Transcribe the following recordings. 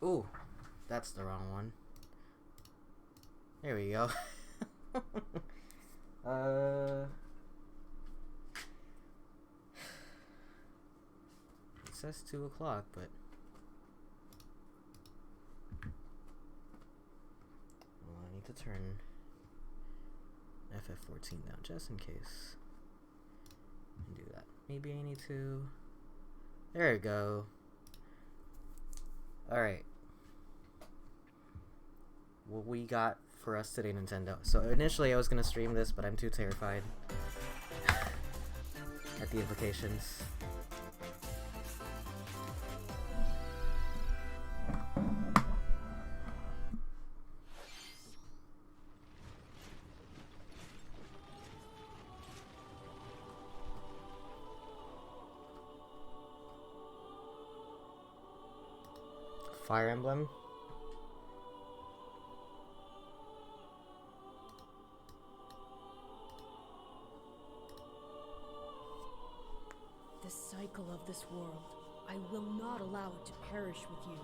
Ooh, that's the wrong one. There we go. It says 2 o'clock, but well, I need to turn FF14 down just in case. And do that. Maybe I need to. There we go. Alright. What we got for us today, Nintendo. So initially I was gonna stream this, but I'm too terrified at the implications. Fire Emblem. The cycle of this world, I will not allow it to perish with you.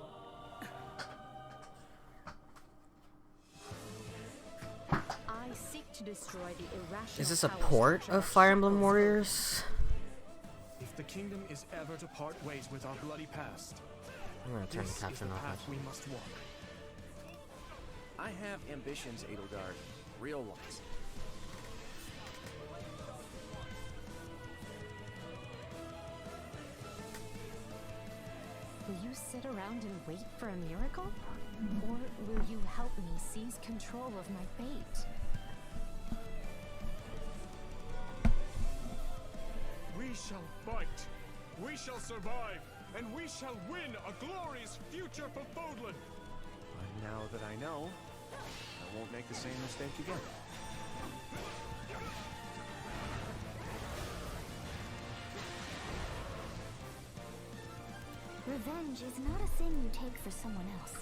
I seek to destroy the irrational. Is this a port of Fire Emblem Warriors? If the kingdom is ever to part ways with our bloody past, I'm gonna turn the this is the caption off. path we must walk. I have ambitions, Edelgard. Real ones. Will you sit around and wait for a miracle? Or will you help me seize control of my fate? We shall fight. We shall survive. And we shall win a glorious future for Fodlan. But now that I know, I won't make the same mistake again. Revenge is not a thing you take for someone else.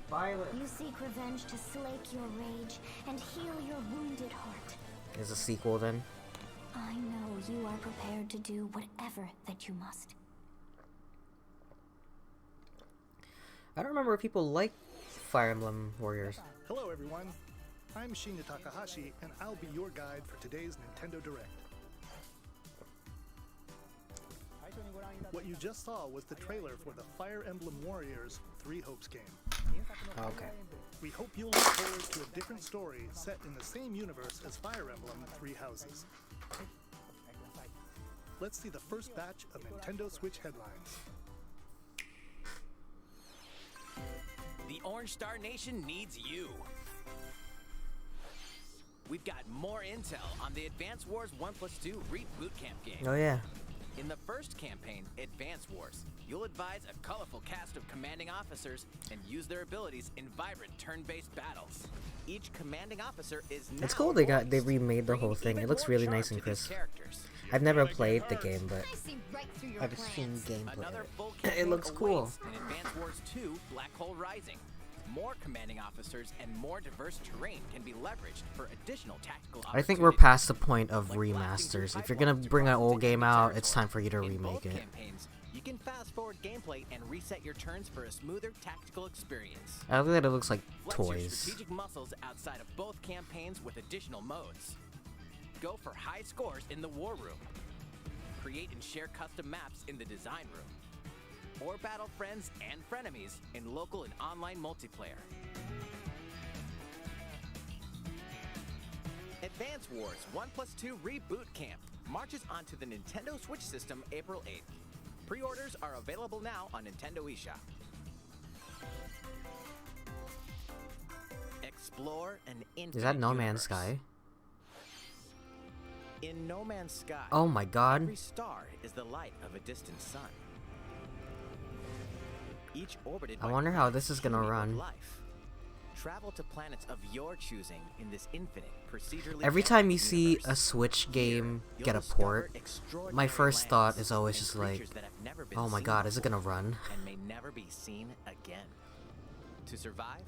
Violet. You seek revenge to slake your rage and heal your wounded heart. Is a sequel then? I know you are prepared to do whatever that you must. I don't remember if people like Fire Emblem Warriors. Hello everyone, I'm Shinya Takahashi and I'll be your guide for today's Nintendo Direct. What you just saw was the trailer for the Fire Emblem Warriors 3 Hopes game. Okay. We hope you'll look forward to a different story set in the same universe as Fire Emblem 3 Houses. Let's see the first batch of Nintendo Switch headlines. The Orange Star Nation needs you. We've got more intel on the Advance Wars 1+2 Reboot Camp game. Oh yeah. In the first campaign, Advance Wars, you'll advise a colorful cast of commanding officers and use their abilities in vibrant turn-based battles. Each commanding officer is now It's cool they remade the whole thing. It looks really nice and crisp. I've never played the game, but I've seen gameplay. Another full It campaign looks cool. awaits in Advance Wars 2 Black Hole Rising. More commanding officers and more diverse terrain can be leveraged for additional tactical I think we're past the point of remasters. If you're gonna bring an old game out, it's time for you to remake it. You can fast forward gameplay and reset your turns for a smoother tactical experience. I think that it looks like Flex your toys. strategic muscles outside of both campaigns with additional modes. Go for high scores in the War Room. Create and share custom maps in the Design Room. Or battle friends and frenemies in local and online multiplayer. Advance Wars 1+2 Reboot Camp marches onto the Nintendo Switch system April 8th. Pre-orders are available now on Nintendo eShop. Explore an infinite Is that No Man's universe. Sky? In No Man's Sky, Oh my god. every star is the light of a distant sun. Each orbited I by wonder how this is gonna planets teeming run. with life. Travel to planets of your choosing in this infinite procedurally Every time you generated see universe. a Switch game You'll get a discover port, extraordinary my first thought lands is always and just like, creatures that have never been oh my seen god, is it before gonna run? and may never be seen again. To survive,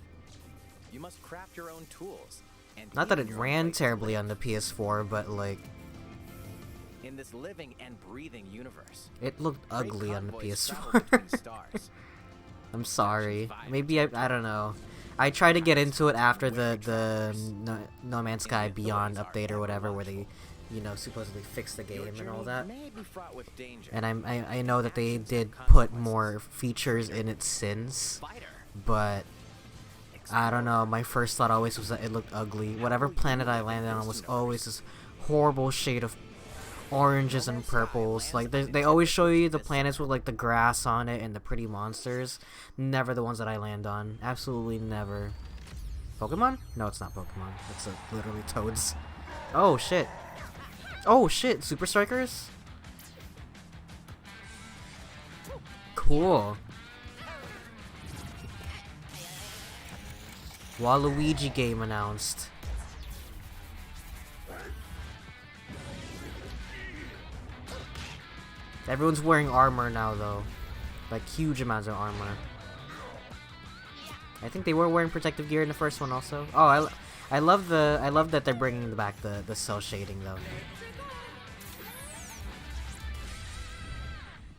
you must craft your own tools. And Not that even it your own ran way to terribly live. on the PS4, but like, In this living and breathing universe, it looked great ugly on the convoys travel PS4. between stars. I'm sorry. Maybe I don't know. I tried to get into it after the No Man's Sky Beyond update or whatever, where they, you know, supposedly fixed the game and all that. And I know that they did put more features in it since, but I don't know. My first thought always was that it looked ugly. Whatever planet I landed on was always this horrible shade of oranges and purples. Like they always show you the planets with like the grass on it and the pretty monsters. Never the ones that I land on. Absolutely never. Pokemon? No, it's not Pokemon. It's literally Toads. Oh shit. Oh shit. Super Strikers? Cool. Waluigi game announced. Everyone's wearing armor now, though. Like, huge amounts of armor. I think they were wearing protective gear in the first one, also. Oh, I love that they're bringing back the cell shading, though.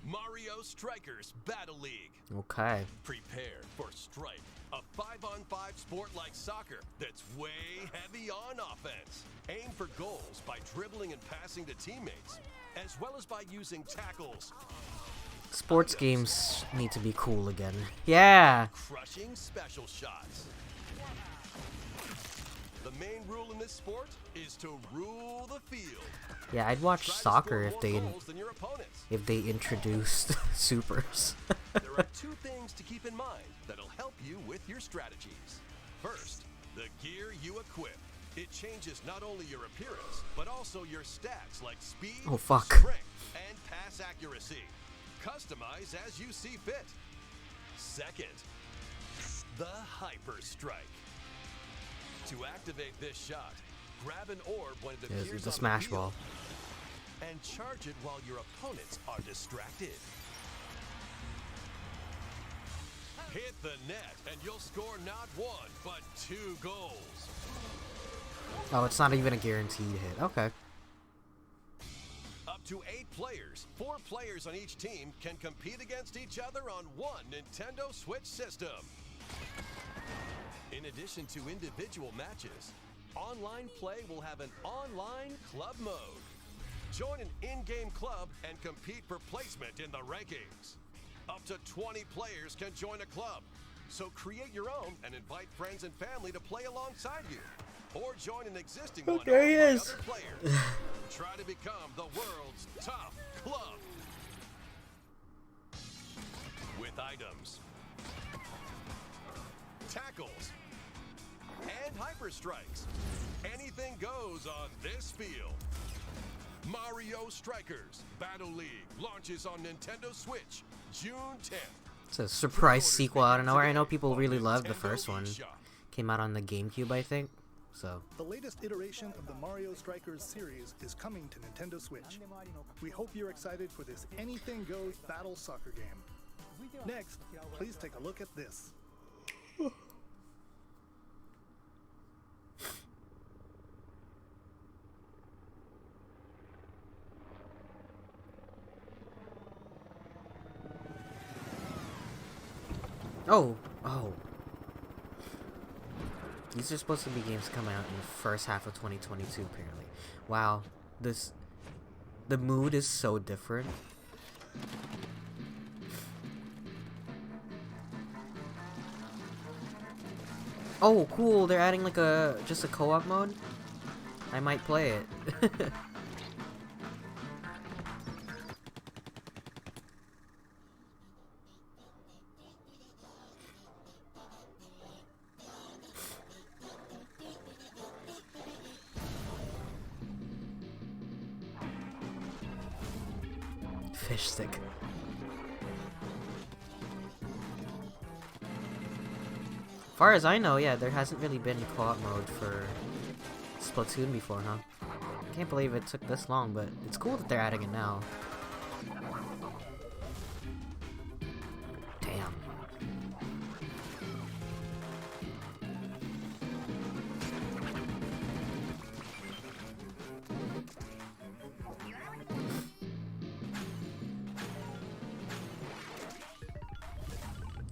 Mario Strikers Battle League. Okay. Prepare for Strike, a 5-on-5 sport like soccer that's way heavy on offense. Aim for goals by dribbling and passing to teammates, as well as by using tackles. Sports games need to be cool again. Yeah! Crushing special shots. The main rule in this sport is to rule the field. Yeah, I'd watch Try to soccer score more goals than your opponents. if they introduced supers. There are two things to keep in mind that'll help you with your strategies. First, the gear you equip. It changes not only your appearance, but also your stats like speed, Oh, fuck. strength, and pass accuracy. Customize as you see fit. Second, the Hyper Strike. To activate this shot, grab an orb when it Yes, appears it's a on smash the field, ball. and charge it while your opponents are distracted. Hit the net, and you'll score not one, but 2 goals. Oh, it's not even a guaranteed hit. Okay. Up to 8 players, 4 players on each team can compete against each other on one Nintendo Switch system. In addition to individual matches, online play will have an online club mode. Join an in-game club and compete for placement in the rankings. Up to 20 players can join a club, so create your own and invite friends and family to play alongside you. Or join an existing one there he owned by is. other players. Try to become the world's top club. With items, tackles, and hyper strikes. Anything goes on this field. Mario Strikers Battle League launches on Nintendo Switch June 10th. It's a surprise sequel out of nowhere. I know people really loved the first one. Came out on the GameCube, I think. So. The latest iteration of the Mario Strikers series is coming to Nintendo Switch. We hope you're excited for this anything goes battle soccer game. Next, please take a look at this. Oh. These are supposed to be games coming out in the first half of 2022, apparently. Wow. The mood is so different. Oh, cool. They're adding like just a co-op mode. I might play it. Fish stick. Far as I know, yeah, there hasn't really been co-op mode for Splatoon before, huh? I can't believe it took this long, but it's cool that they're adding it now. Damn.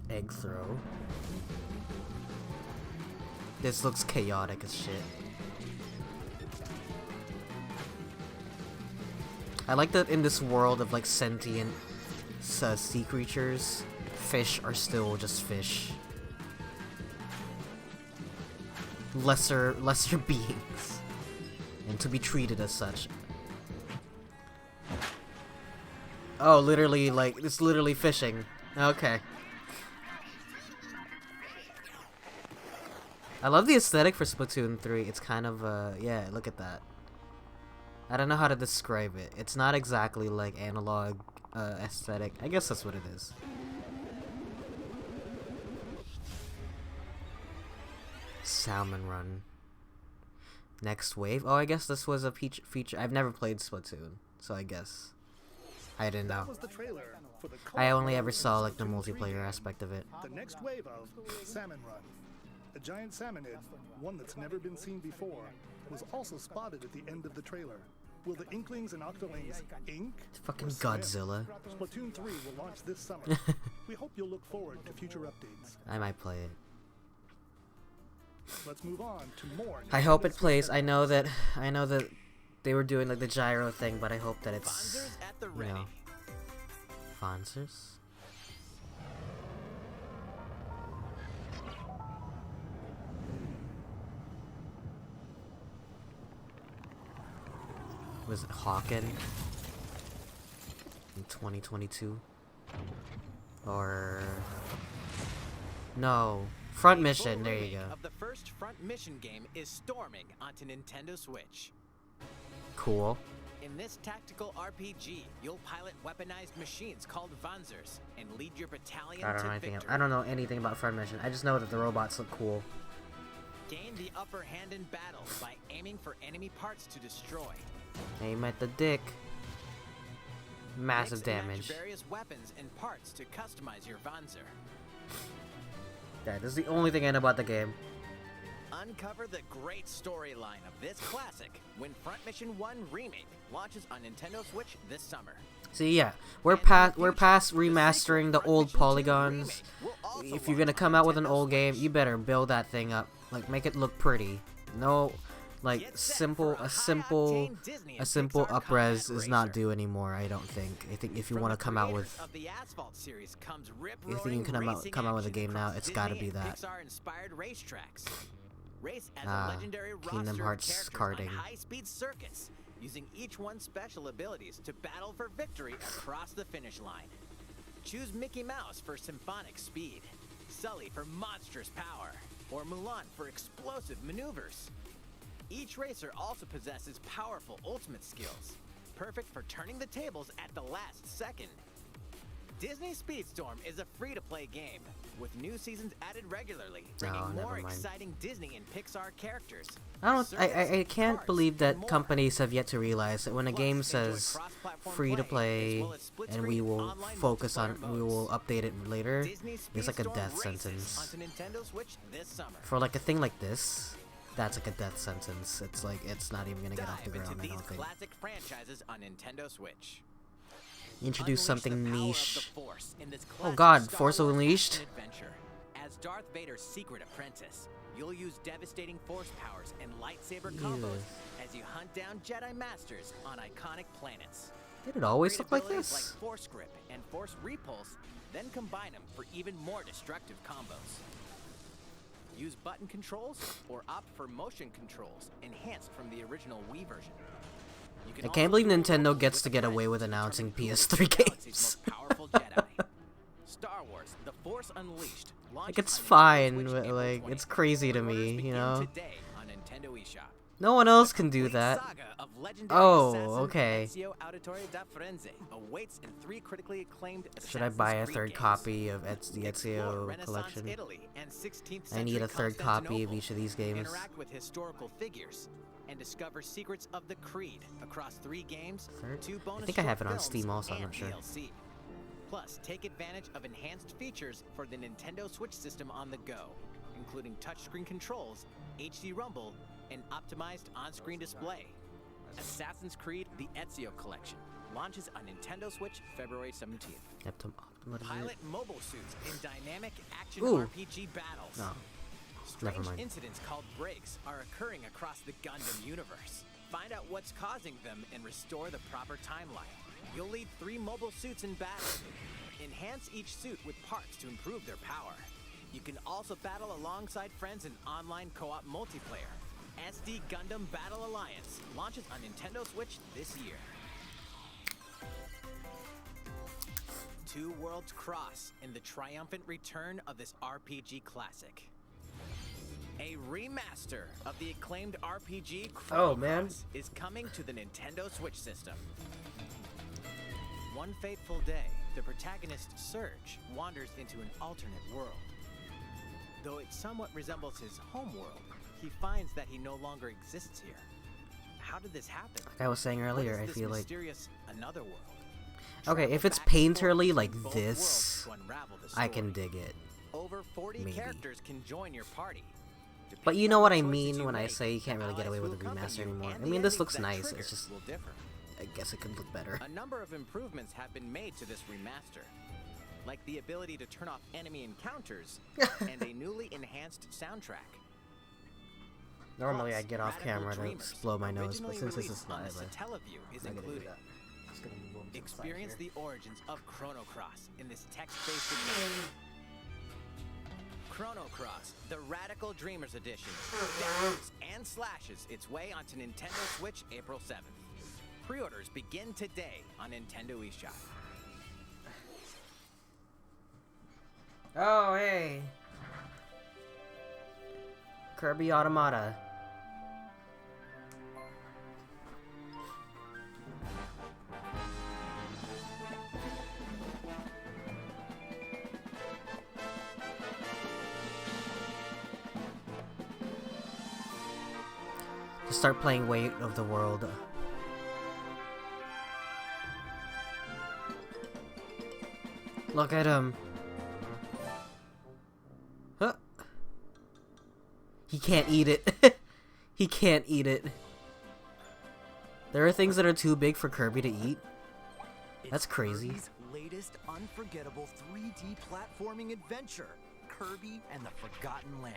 Egg throw. This looks chaotic as shit. I like that in this world of like sentient sea creatures, fish are still just fish. Lesser beings. And to be treated as such. Oh, literally, like, it's literally fishing. Okay. I love the aesthetic for Splatoon 3. It's kind of, yeah, look at that. I don't know how to describe it. It's not exactly like analog aesthetic. I guess that's what it is. Salmon Run. Next wave? Oh, I guess this was a feature. I've never played Splatoon, so I guess. I didn't know. That was the trailer for the I only ever saw like the multiplayer aspect of it. The next wave of Salmon Run. A giant salmonid, one that's never been seen before, was also spotted at the end of the trailer. Will the Inklings and Octolings ink? Fucking or swim? Godzilla. Splatoon 3 will launch this summer. We hope you'll look forward to future updates. I might play it. Let's move on to more. I hope it plays. I know that they were doing like the gyro thing, but I hope that it's, you know, Fonzers. Was it Hawken in 2022? Or no, Front Mission. There you go. Of the first Front Mission game is storming onto Nintendo Switch. Cool. In this tactical RPG, you'll pilot weaponized machines called Vanzers and lead your battalion I don't to know anything. victory. I don't know anything about Front Mission. I just know that the robots look cool. Gain the upper hand in battle by aiming for enemy parts to destroy. Aim at the dick. Massive Mix and match damage. various weapons and parts to customize your Vanzer. Yeah, this is the only thing I know about the game. Uncover the great storyline of this classic when Front Mission 1 Remake launches on Nintendo Switch this summer. See, yeah, we're past remastering the old polygons. If you're gonna come out with an old game, you better build that thing up. Like, make it look pretty. No, like, a simple up-res is not due anymore. I don't think. I think if you want to come out with, if you can come out with a game now, it's got to be that. Race as a legendary Kingdom roster Hearts of karting. characters on high-speed circuits, using each one's special abilities to battle for victory across the finish line. Choose Mickey Mouse for symphonic speed, Sully for monstrous power, or Mulan for explosive maneuvers. Each racer also possesses powerful ultimate skills, perfect for turning the tables at the last second. Disney Speedstorm is a free-to-play game, with new seasons added regularly, bringing more exciting Disney and Pixar characters. I can't believe that companies have yet to realize that when a game says free to play and we will focus on, we will update it later, it's like a death sentence. For like a thing like this, that's like a death sentence. It's like, it's not even gonna get off the ground, I don't think. Classic franchises on Nintendo Switch. Introduce something niche. Oh Oh god, Force Unleashed? As Darth Vader's secret apprentice, you'll use devastating force powers and lightsaber combos as you hunt down Jedi Masters on iconic planets. Did it always Great look like abilities this? like Force Grip and Force Repulse, then combine them for even more destructive combos. Use button controls or opt for motion controls enhanced from the original Wii version. I can't believe Nintendo gets to get away with announcing PS3 games. Star Wars: The Force Unleashed. Like, it's fine, but like, it's crazy to me, you know? No one else can do that. Oh, okay. Should I buy a third copy of the Ezio collection? I need a third copy of each of these games. Interact with historical figures and discover secrets of the Creed across 3 games, Third? 2 bonus I think I have it on short Steam films, also, I'm and not sure. DLC. Plus, take advantage of enhanced features for the Nintendo Switch system on the go, including touchscreen controls, HD Rumble, and optimized on-screen display. Assassin's Creed: The Ezio Collection launches on Nintendo Switch February 17th. Optimized. What is Pilot it? mobile suits in dynamic action Ooh. RPG battles. No. Strange Never mind. incidents called breaks are occurring across the Gundam universe. Find out what's causing them and restore the proper timeline. You'll lead 3 mobile suits in battle. Enhance each suit with parts to improve their power. You can also battle alongside friends in online co-op multiplayer. SD Gundam Battle Alliance launches on Nintendo Switch this year. Two worlds cross in the triumphant return of this RPG classic. A remaster of the acclaimed RPG Chrono Oh, man. Cross is coming to the Nintendo Switch system. One fateful day, the protagonist Surge wanders into an alternate world. Though it somewhat resembles his home world, he finds that he no longer exists here. How did this happen? Like I was saying earlier, What I is this feel like mysterious another world? okay, Travel if it's back and painterly forth like between both this, worlds to unravel the I can story. dig it. Over 40 Maybe. characters can join your party. But Depending you know on what the I choices mean you when I make, say you can't really get allies away with who a remaster accompany you anymore. and I the mean, this enemies looks that nice. trigger It's just, will differ. I guess it could look better. A number of improvements have been made to this remaster, like the ability to turn off enemy encounters and a newly enhanced soundtrack. Normally, Plus, I get off Radical camera to Dreamers, blow my nose, but originally since this released is on live, the Satellaview is I'm not gonna do included. that. Just gonna move over to the side Experience here. the origins of Chrono Cross in this text-based adventure. Chrono Cross, the Radical Dreamers Edition, dashes and slashes its way onto Nintendo Switch April 7th. Pre-orders begin today on Nintendo eShop. Oh, hey. Kirby Automata. Just start playing Weight of the World. Look at him. Huh. He can't eat it. He can't eat it. There are things that are too big for Kirby to eat. That's crazy. Kirby's latest unforgettable 3D platforming adventure, Kirby and the Forgotten Land.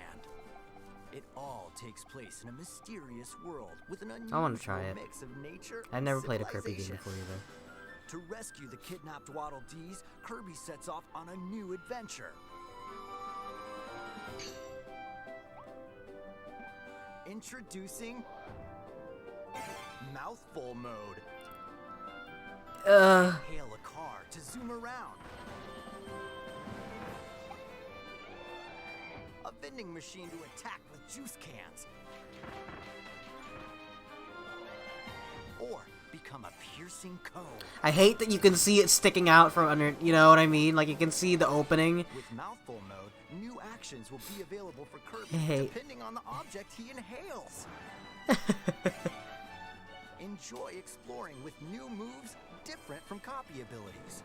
It all takes place in a mysterious world with an I wanna unusual try it. mix of nature I've and never played a Kirby game civilization. before either. To rescue the kidnapped Waddle Dees, Kirby sets off on a new adventure. Introducing Mouthful Mode. Hail a car to zoom around. A vending machine to attack with juice cans. Or become a piercing cone. I hate that you can see it sticking out from under, you know what I mean? Like you can see the opening. With Mouthful Mode, new actions will be available for Kirby Hey. depending on the object he inhales. Enjoy exploring with new moves different from copy abilities.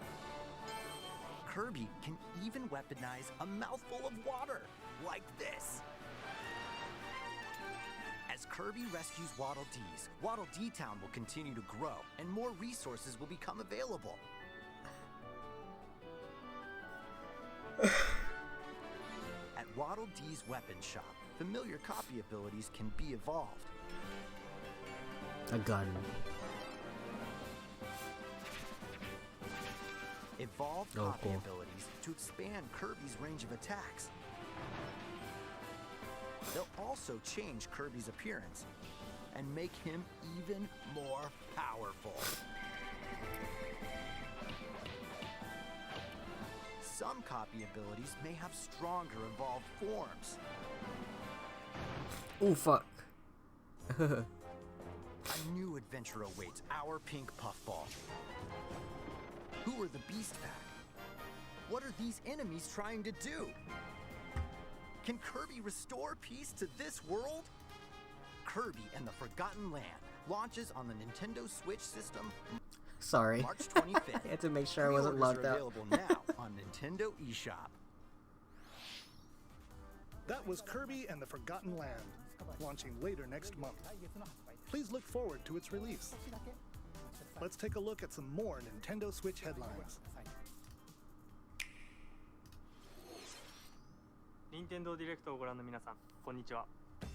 Kirby can even weaponize a mouthful of water, like this. As Kirby rescues Waddle Dees, Waddle Dee Town will continue to grow, and more resources will become available. At Waddle Dee's weapon shop, familiar copy abilities can be evolved. A gun. Evolve Oh, copy cool. abilities to expand Kirby's range of attacks. They'll also change Kirby's appearance and make him even more powerful. Some copy abilities may have stronger evolved forms. Ooh, fuck. A new adventure awaits our pink puffball. Who are the Beast Pack? What are these enemies trying to do? Can Kirby restore peace to this world? Kirby and the Forgotten Land launches on the Nintendo Switch system Sorry. March 25th. I had to make sure I wasn't Pre-orders locked are out. available now on Nintendo eShop. That was Kirby and the Forgotten Land, launching later next month. Please look forward to its release. Let's take a look at some more Nintendo Switch headlines. 任天堂ディレクトをご覧の皆さん、こんにちは。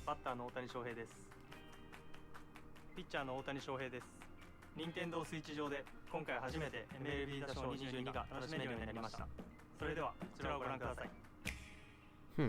バッターの大谷翔平です。ピッチャーの大谷翔平です。任天堂スイッチ上で今回初めて MLB 打賞22が楽しめるようになりました。それではこちらをご覧ください。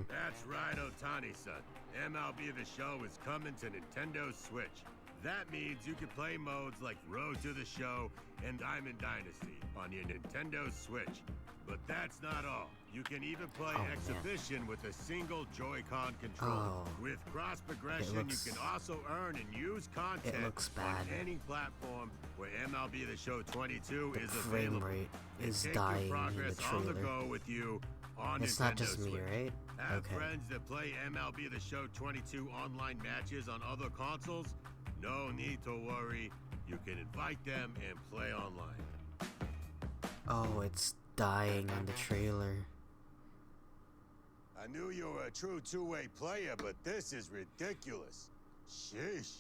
That's right, Otani-san. MLB The Show is coming to Nintendo Switch. That means you can play modes like Road to the Show and Diamond Dynasty on your Nintendo Switch. But that's not all. You can even play Exhibition with a single Joy-Con controller. With cross progression, you can also earn and use content on any platform where MLB The Show 22 is available. Frame rate is Take dying your in progress the on the trailer. go with you on It's Nintendo not just me, Switch. right? Have Okay. friends that play MLB The Show 22 online matches on other consoles? No need to worry. You can invite them and play online. Oh, it's dying in the trailer. I knew you were a true two-way player, but this is ridiculous. Sheesh.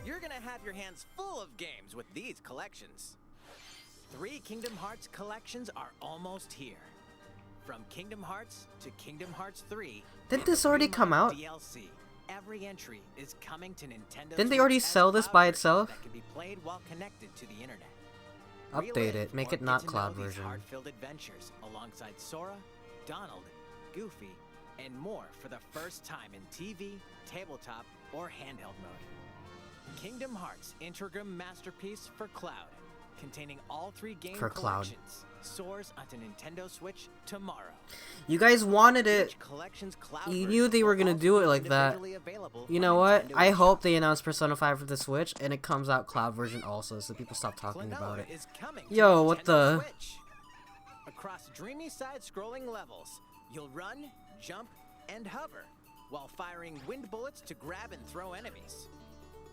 You're gonna have your hands full of games with these collections. 3 Kingdom Hearts collections are almost here. From Kingdom Hearts to Kingdom Hearts 3. Didn't this already come out? DLC. Every entry is coming to Nintendo. Didn't they already sell this by itself? That can be played while connected to the internet. Update it. Make it not cloud version. Heart-filled adventures alongside Sora, Donald, Goofy, and more for the first time in TV, tabletop, or handheld mode. Kingdom Hearts Integrum Masterpiece for Cloud, containing all 3 game collections, soars onto Nintendo Switch tomorrow. You guys wanted it. You knew they were gonna do it like that. You know what? I hope they announce Persona 5 for the Switch and it comes out cloud version also, so people stop talking about it. Yo, what the? Across dreamy side-scrolling levels, you'll run, jump, and hover while firing wind bullets to grab and throw enemies.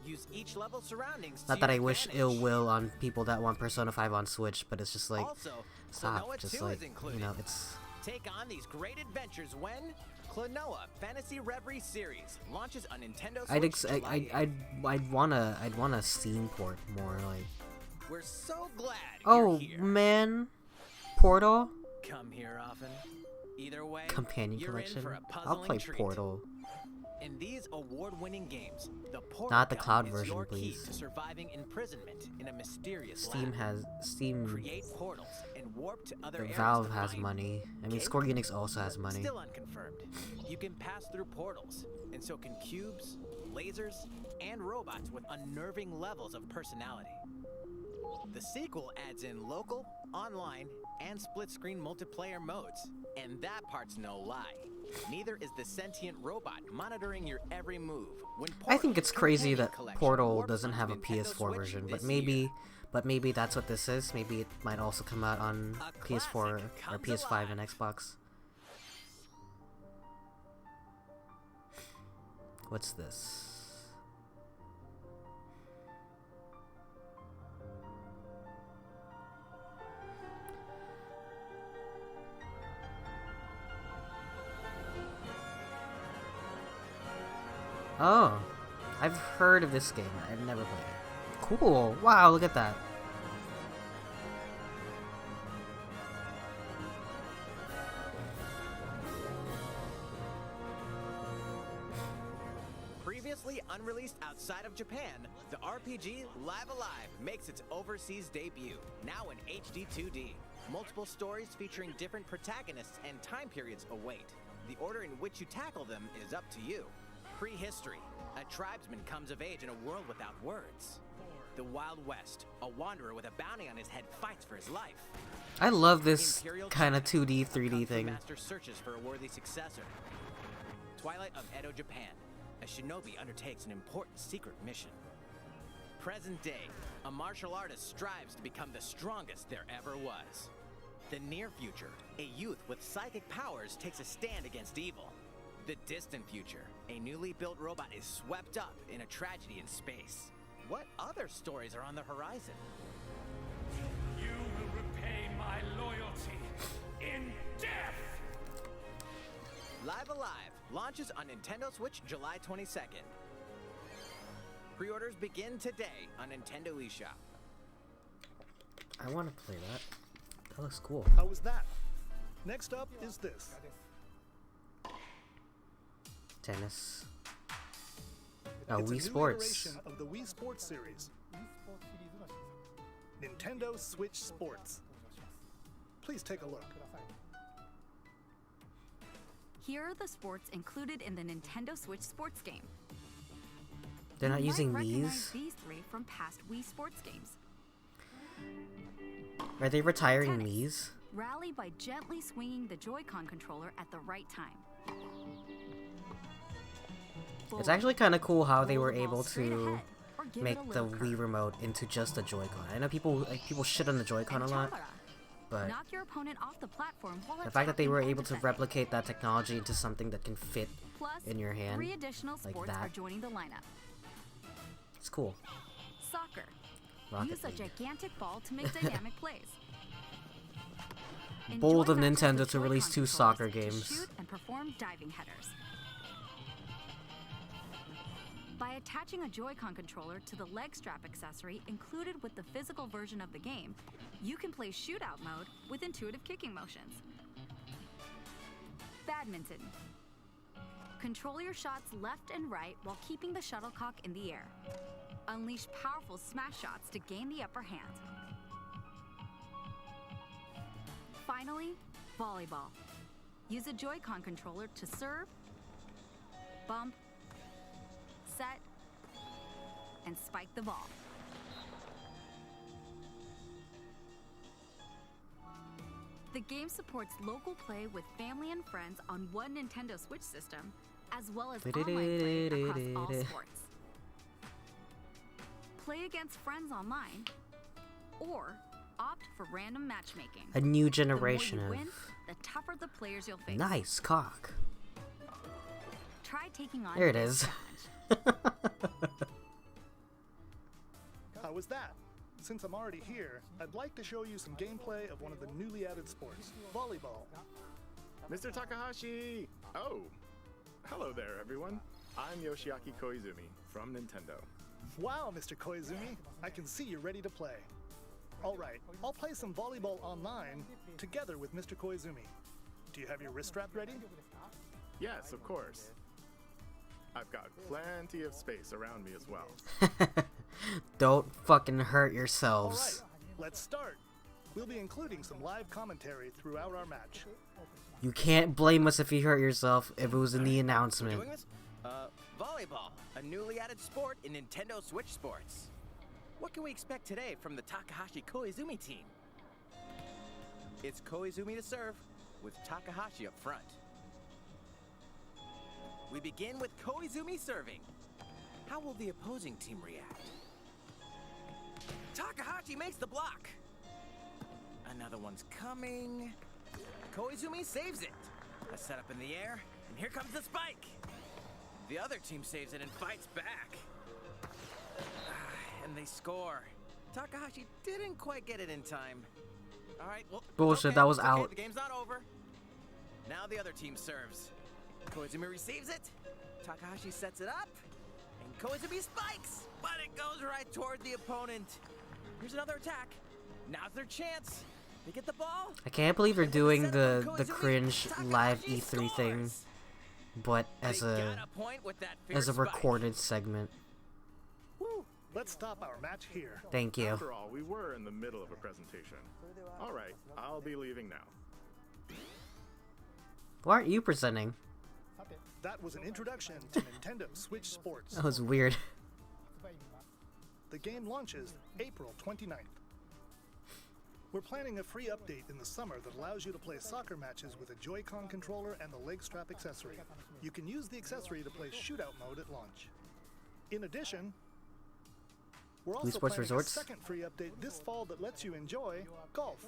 Use each level surroundings. Not that I wish ill will on people that want Persona 5 on Switch, but it's just like, also, stop. Klonoa Just 2 like, is included. you know, it's. Take on these great adventures when Klonoa Fantasy Reverie series launches on Nintendo Switch. I'd want a Steam port more like. We're so glad Oh you're here. man, Portal. Come here often. Either way, Companion you're collection. in for a I'll puzzling play treat. Portal. In these award-winning games, the Portal Not the Gun cloud is version, your please. key to surviving imprisonment in a mysterious Steam lab. Steam. Create portals and warp to other areas Valve of has mind. money. I mean, Square Enix also has money. Still unconfirmed. You can pass through portals, and so can cubes, lasers, and robots with unnerving levels of personality. The sequel adds in local, online, and split-screen multiplayer modes, and that part's no lie. Neither is the sentient robot monitoring your every move. When I think it's crazy Companion that Collection Portal warps doesn't have a onto Nintendo PS4 Switch version, this but maybe that's what this is. Maybe it might also come out on PS4 or PS5 and Xbox. What's this? Oh, I've heard of this game. I've never played it. Cool. Wow, look at that. Previously unreleased outside of Japan, the RPG Live Alive makes its overseas debut, now in HD 2D. Multiple stories featuring different protagonists and time periods await. The order in which you tackle them is up to you. Prehistory. A tribesman comes of age in a world without words. The Wild West. A wanderer with a bounty on his head fights for his life. I love this Imperial kind of China. 2D, A 3D kung fu thing. master searches for a worthy successor. Twilight of Edo, Japan. A shinobi undertakes an important secret mission. Present day. A martial artist strives to become the strongest there ever was. The near future. A youth with psychic powers takes a stand against evil. The distant future. A newly built robot is swept up in a tragedy in space. What other stories are on the horizon? You will repay my loyalty in death! Live Alive launches on Nintendo Switch July 22nd. Pre-orders begin today on Nintendo eShop. I want to play that. That looks cool. How was that? Next up is this. Tennis. It's a Wii new Sports. iteration of the Wii Sports series. Nintendo Switch Sports. Please take a look. Here are the sports included in the Nintendo Switch Sports game. They're not You using might recognize these? these three from past Wii Sports games. Are they retiring Tennis. these? Rally by gently swinging the Joy-Con controller at the right time. It's actually kind of cool how they Roll were the ball able straight to ahead, or give make it a the little Wii curve. remote into just a Joy-Con. I know people shit on the Joy-Con a lot, Chalera. but Knock your opponent off the platform while the fact that they attacking were or able to defending. replicate that technology into something that can fit Plus, in your hand 3 additional like sports are that, joining the lineup. it's cool. Soccer. Rocket Use a League. gigantic ball to make dynamic plays. Enjoy Bold of matches Nintendo with to release Joy-Con 2 soccer controllers games. To shoot and perform diving headers. By attaching a Joy-Con controller to the leg strap accessory included with the physical version of the game, you can play shootout mode with intuitive kicking motions. Badminton. Control your shots left and right while keeping the shuttlecock in the air. Unleash powerful smash shots to gain the upper hand. Finally, volleyball. Use a Joy-Con controller to serve, bump, set, and spike the ball. The game supports local play with family and friends on one Nintendo Switch system, as well as online play across all sports. Play against friends online, or opt for random matchmaking. A new The generation more you of win, the tougher the players you'll face. nice cock. Try taking on There it this is. challenge. How was that? Since I'm already here, I'd like to show you some gameplay of one of the newly added sports, volleyball. Mr. Takahashi! Oh, hello there, everyone. I'm Yoshiaki Koizumi from Nintendo. Wow, Mr. Koizumi, I can see you're ready to play. All right, I'll play some volleyball online together with Mr. Koizumi. Do you have your wrist strap ready? Yes, of course. I've got plenty of space around me as well. Don't fucking hurt All yourselves. right, let's start. We'll be including some live commentary throughout our match. You can't blame us if you hurt yourself if it was in the announcement. Doing this? Volleyball, a newly added sport in Nintendo Switch Sports. What can we expect today from the Takahashi Koizumi team? It's Koizumi to serve, with Takahashi up front. We begin with Koizumi serving. How will the opposing team react? Takahashi makes the block. Another one's coming. Koizumi saves it. A setup in the air, and here comes the spike. The other team saves it and fights back. And they score. Takahashi didn't quite get it in time. All right, well, it's Bullshit, okay, that was it's okay, out. The game's not over. Now the other team serves. Koizumi receives it. Takahashi sets it up. And Koizumi spikes, but it goes right toward the opponent. Here's another attack. Now's their chance. They get the ball. I can't believe they're doing the cringe live E3 thing, but as They a got a point with that as a fierce spike. recorded segment. Woo! Let's stop our match here. Thank you. After all, we were in the middle of a presentation. All right, I'll be leaving now. Why aren't you presenting? That was an introduction to Nintendo Switch Sports. That was weird. The game launches April 29th. We're planning a free update in the summer that allows you to play soccer matches with a Joy-Con controller and the leg strap accessory. You can use the accessory to play shootout mode at launch. In addition, we're Wii also Sports planning Resorts? a second free update this fall that lets you enjoy golf.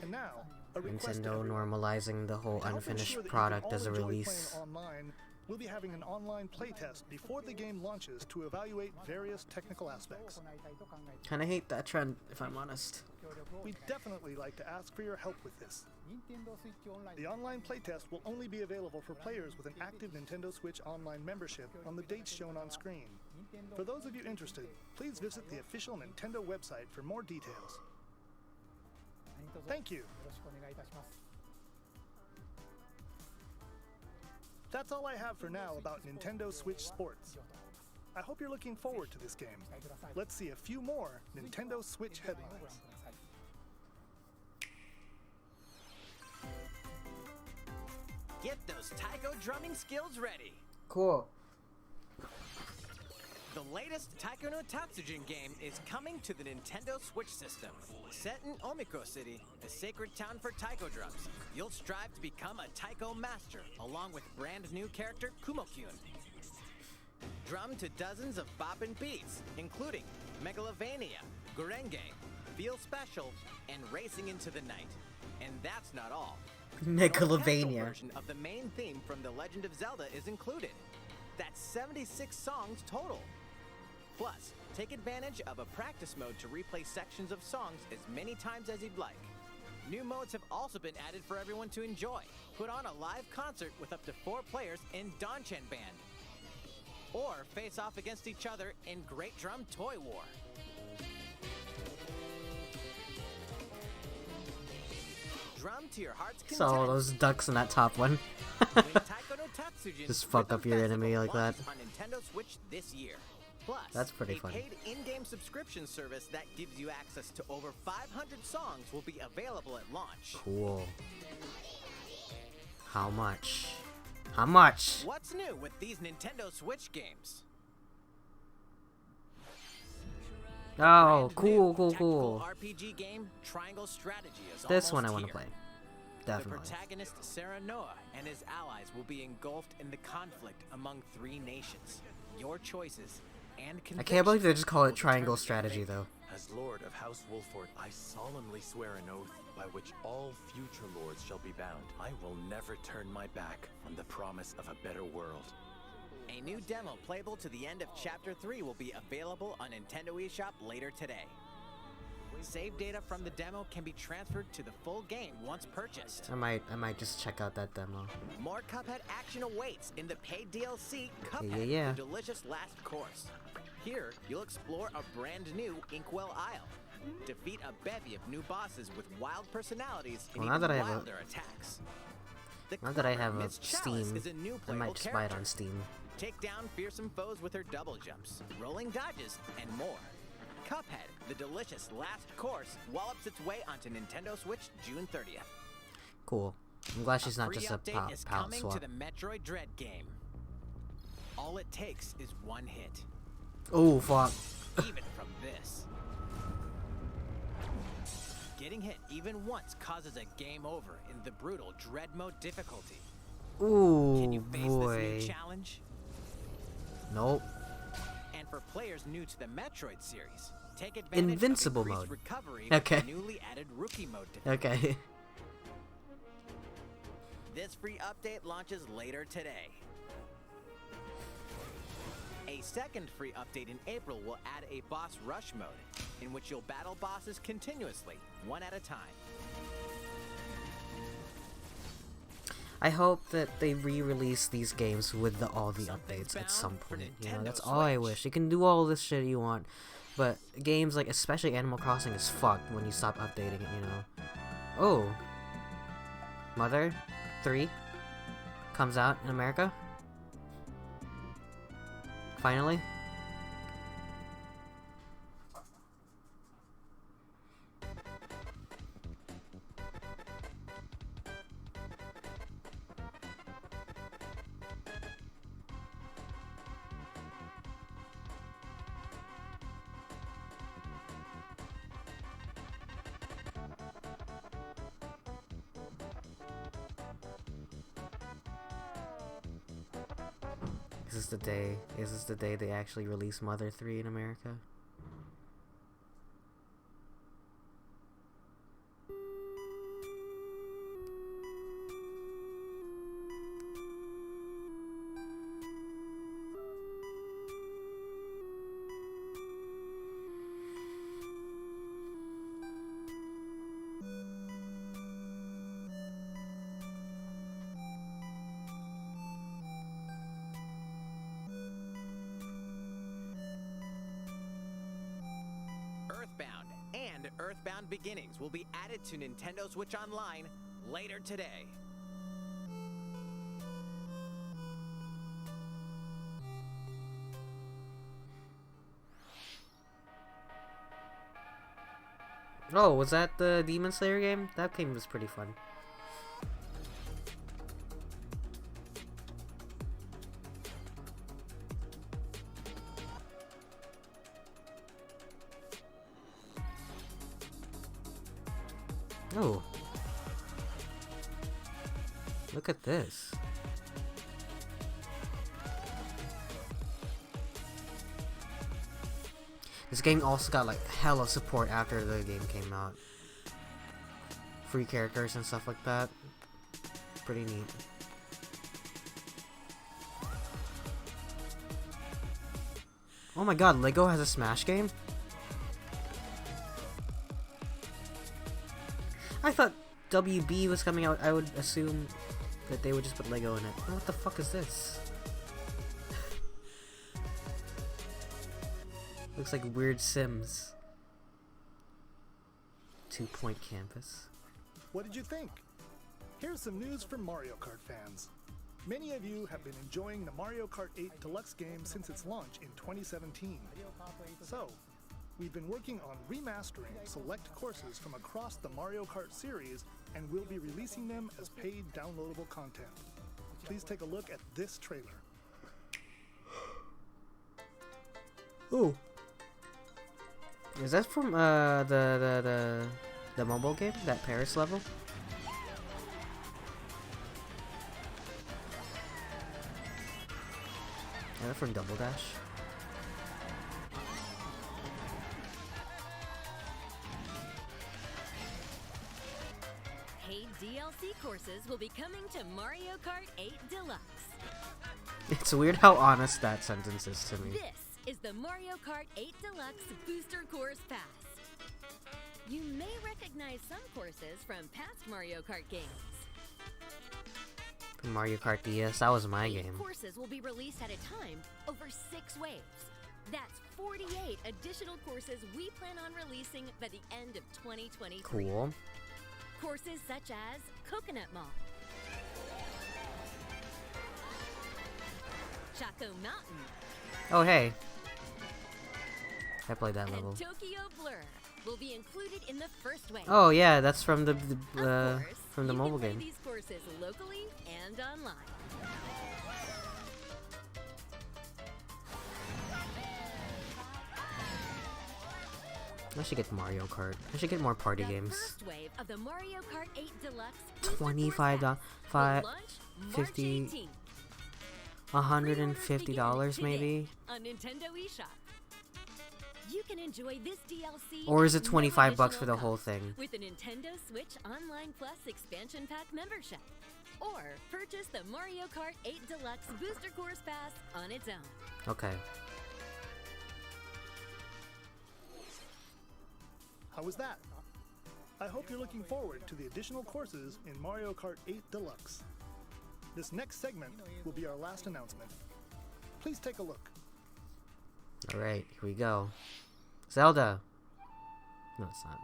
And now, a request to Nintendo everyone. normalizing the whole To help unfinished ensure that you product can as a all enjoy release. playing online, we'll be having an online playtest before the game launches to evaluate various technical aspects. Kinda hate that trend, if I'm honest. We'd definitely like to ask for your help with this. The online playtest will only be available for players with an active Nintendo Switch Online membership on the dates shown on screen. For those of you interested, please visit the official Nintendo website for more details. Thank you. That's all I have for now about Nintendo Switch Sports. I hope you're looking forward to this game. Let's see a few more Nintendo Switch headlines. Get those taiko drumming skills ready. Cool. The latest Taiko no Tatsujin game is coming to the Nintendo Switch system. Set in Omiko City, a sacred town for taiko drums, you'll strive to become a taiko master, along with brand new character Kumo-kyun. Drum to dozens of boppin' beats, including Megalovania, Gurenge, Feel Special, and Racing into the Night. And that's not all. Megalovania. A version of the main theme from The Legend of Zelda is included. That's 76 songs total. Plus, take advantage of a practice mode to replay sections of songs as many times as you'd like. New modes have also been added for everyone to enjoy. Put on a live concert with up to 4 players in Danchan Band. Or face off against each other in Great Drum Toy War. Drum to your heart's content. Saw all those ducks in that top one. Win Taiko no Tatsujin Just fuck up your Rhythm enemy Festival like that. launches on Nintendo Switch this year. Plus, That's pretty a funny. paid in-game subscription service that gives you access to over 500 songs will be available at launch. Cool. How much? How much? What's new with these Nintendo Switch games? Oh, cool, New cool. tactical RPG game Triangle Strategy is This one I almost want to here. play. The Definitely. protagonist Sarah Noah and his allies will be engulfed in the conflict among 3 nations. Your choices and I can't believe they just call it Triangle determine Strategy your fate. though. As Lord of House Wolford, I solemnly swear an oath by which all future lords shall be bound. I will never turn my back on the promise of a better world. A new demo playable to the end of Chapter 3 will be available on Nintendo eShop later today. Save data from the demo can be transferred to the full game once purchased. I might just check out that demo. More Cuphead action awaits in the paid DLC Cuphead, Yeah. The Delicious Last Course. Here, you'll explore a brand new Inkwell Isle. Defeat a bevy of new bosses with wild personalities and Well, now even that I have a- wilder attacks. The Now that I clever have a Miss Chalice Steam, is a new I playable might just buy it character. on Steam. Take down fearsome foes with her double jumps, rolling dodges, and more. Cuphead, The Delicious Last Course, wallops its way onto Nintendo Switch June 30th. Cool. I'm glad she's not Free just a update is palette coming swap. to the Metroid Dread game. All it takes is one hit, Oh fuck. even from this. Getting hit even once causes a game over in the brutal Dread Mode difficulty. Ooh Can you face boy. this new challenge? Nope. And for players new to the Metroid series, take advantage Invincible of increased mode. recovery Okay. with the newly added Rookie Mode difficulty. Okay. This free update launches later today. A second free update in April will add a boss rush mode, in which you'll battle bosses continuously, one at a time. I hope that they re-release these games with all the updates at some point. You know, that's all I wish. You can do all this shit you want, but games like, especially Animal Crossing, is fucked when you stop updating it. You know. Oh. Mother 3 comes out in America. Finally. Is this the day they actually release Mother 3 in America? Earthbound and Earthbound Beginnings will be added to Nintendo Switch Online later today. Oh, was that the Demon Slayer game? That game was pretty fun. Oh. Look at this. This game also got like hella support after the game came out. Free characters and stuff like that. Pretty neat. Oh my god, Lego has a Smash game? I thought WB was coming out. I would assume that they would just put Lego in it. What the fuck is this? Looks like weird Sims. 2-point campus. What did you think? Here's some news from Mario Kart fans. Many of you have been enjoying the Mario Kart 8 Deluxe game since its launch in 2017. So, we've been working on remastering select courses from across the Mario Kart series and we'll be releasing them as paid downloadable content. Please take a look at this trailer. Ooh. Is that from the mobile game? That Paris level? Yeah, that's from Double Dash. Paid DLC courses will be coming to Mario Kart 8 Deluxe. It's weird how honest that sentence is to me. This is the Mario Kart 8 Deluxe Booster Course Pass. You may recognize some courses from past Mario Kart games. Mario Kart DS, that was my game. Courses will be released at a time over 6 waves. That's 48 additional courses we plan on releasing by the end of 2023. Cool. Courses such as Coconut Mall, Choco Mountain, Oh hey. I played that level. and Tokyo Blur will be included in the first wave. Oh yeah, that's from the mobile Play game. these courses locally and online. I should get Mario Kart. I should get more party games. First wave of the Mario Kart 8 Deluxe $25, will launch 50, March 18th. $150 maybe. On Nintendo eShop. You can enjoy this DLC Or is it at 25 no bucks for the additional whole cost thing? with a Nintendo Switch Online Plus Expansion Pack membership. Or purchase the Mario Kart 8 Deluxe Booster Course Pass on its own. Okay. How was that? I hope you're looking forward to the additional courses in Mario Kart 8 Deluxe. This next segment will be our last announcement. Please take a look. Alright, here we go. Zelda! No, it's not.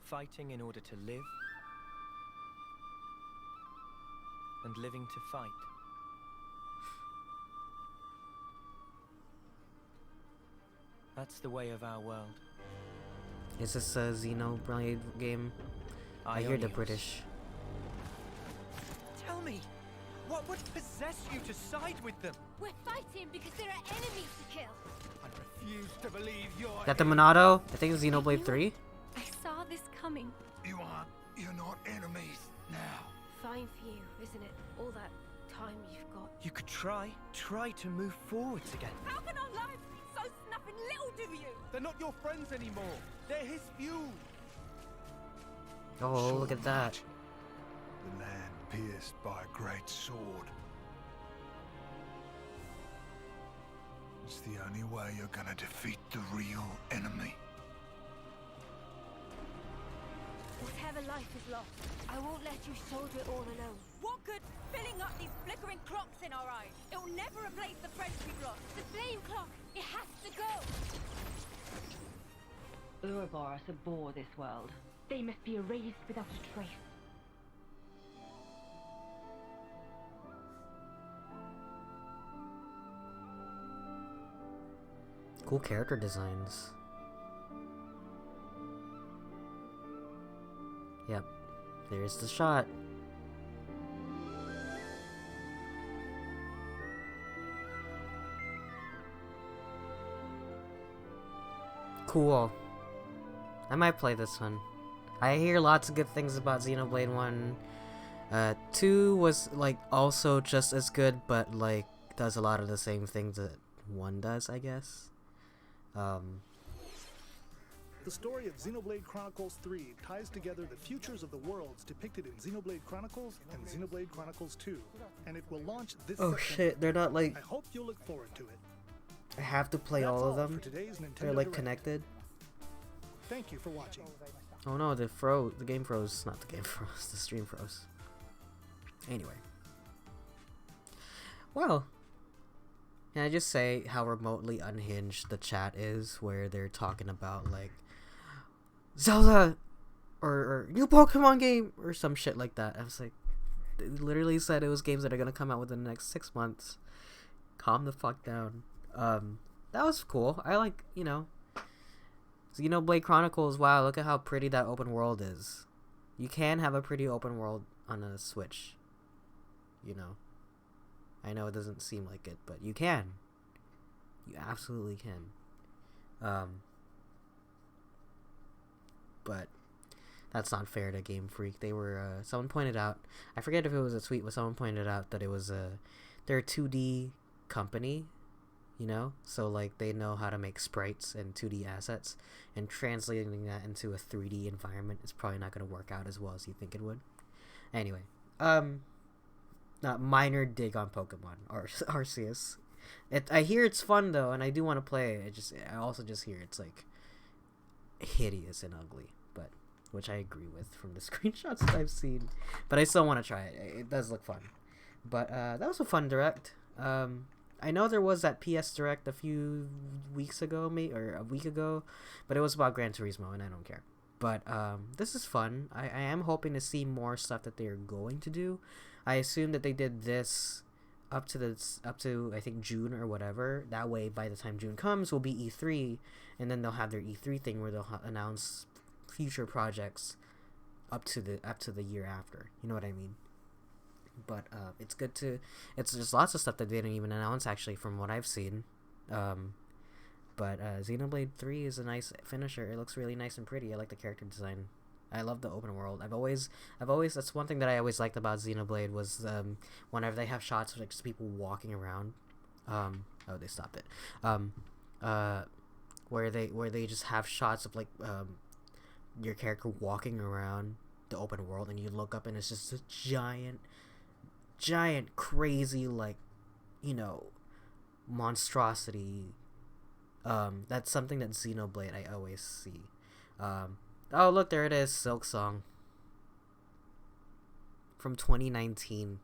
Fighting in order to live, and living to fight. That's the way of our world. Is this a Xenoblade game? I hear the British. Tell me, what would possess you to side with them? We're fighting because there are enemies to kill. I refuse to believe you're... Got the Monado? I think it's Xenoblade 3? I saw this coming. You're not enemies now. Fine for you, isn't it? All that time you've got. You could try to move forwards again. How can our lives be so snuffing little to you? They're not your friends anymore. They're his fuel. Oh, look at that. The land pierced by a great sword. It's the only way you're gonna defeat the real enemy. Whatever life is lost, I won't let you shoulder it all alone. What good filling up these flickering clocks in our eyes. It will never replace the friends we've lost. The flame clock, it has to go. Ouroboros abhor this world. They must be erased without a trace. Cool character designs. Yep, there's the shot. Cool. I might play this one. I hear lots of good things about Xenoblade 1. 2 was like also just as good, but like does a lot of the same things that 1 does, I guess. The story of Xenoblade Chronicles 3 ties together the futures of the worlds depicted in Xenoblade Chronicles and Xenoblade Chronicles 2, and it will launch this Oh September. shit, they're not like... I hope you'll look forward to it. I have to play That's all of all them? for today's Nintendo They're like Direct. connected? Thank you for watching. Oh no, the game froze. Not the game froze, the stream froze. Anyway. Well, can I just say how remotely unhinged the chat is, where they're talking about like Zelda or new Pokemon game or some shit like that. I was like, they literally said it was games that are gonna come out within the next 6 months. Calm the fuck down. That was cool. I like, you know, Xenoblade Chronicles. Wow, look at how pretty that open world is. You can have a pretty open world on a Switch. You know. I know it doesn't seem like it, but you can. You absolutely can. But that's not fair to Game Freak. They were, someone pointed out, I forget if it was a tweet, but someone pointed out that it was they're a 2D company, you know? So, like, they know how to make sprites and 2D assets, and translating that into a 3D environment is probably not going to work out as well as you think it would. Anyway, not minor dig on Pokemon or Arceus. I hear it's fun though, and I do want to play it. I also just hear it's like hideous and ugly, but which I agree with from the screenshots that I've seen. But I still want to try it. It does look fun. But that was a fun direct. I know there was that PS Direct a few weeks ago, or a week ago, but it was about Gran Turismo, and I don't care. But this is fun. I am hoping to see more stuff that they are going to do. I assume that they did this up to I think June or whatever. That way, by the time June comes, will be E3, and then they'll have their E3 thing where they'll announce future projects up to the year after. You know what I mean? But it's good to. There's lots of stuff that they didn't even announce actually, from what I've seen. But Xenoblade 3 is a nice finisher. It looks really nice and pretty. I like the character design. I love the open world. I've always that's one thing that I always liked about Xenoblade was whenever they have shots of like just people walking around. Oh, they stopped it. Where they just have shots of like your character walking around the open world, and you look up and it's just a giant crazy, like, you know, monstrosity. That's something that Xenoblade I always see. Oh, look, there it is. Silk Song. From 2019.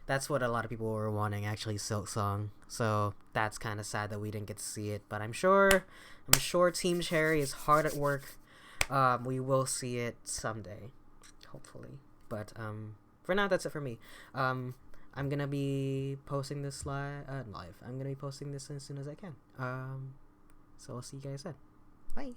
That's what a lot of people were wanting, actually, Silk Song. So, that's kind of sad that we didn't get to see it. But I'm sure Team Cherry is hard at work. We will see it someday. Hopefully. But, for now, that's it for me. I'm gonna be posting this live. I'm gonna be posting this as soon as I can. So I'll see you guys then. Bye.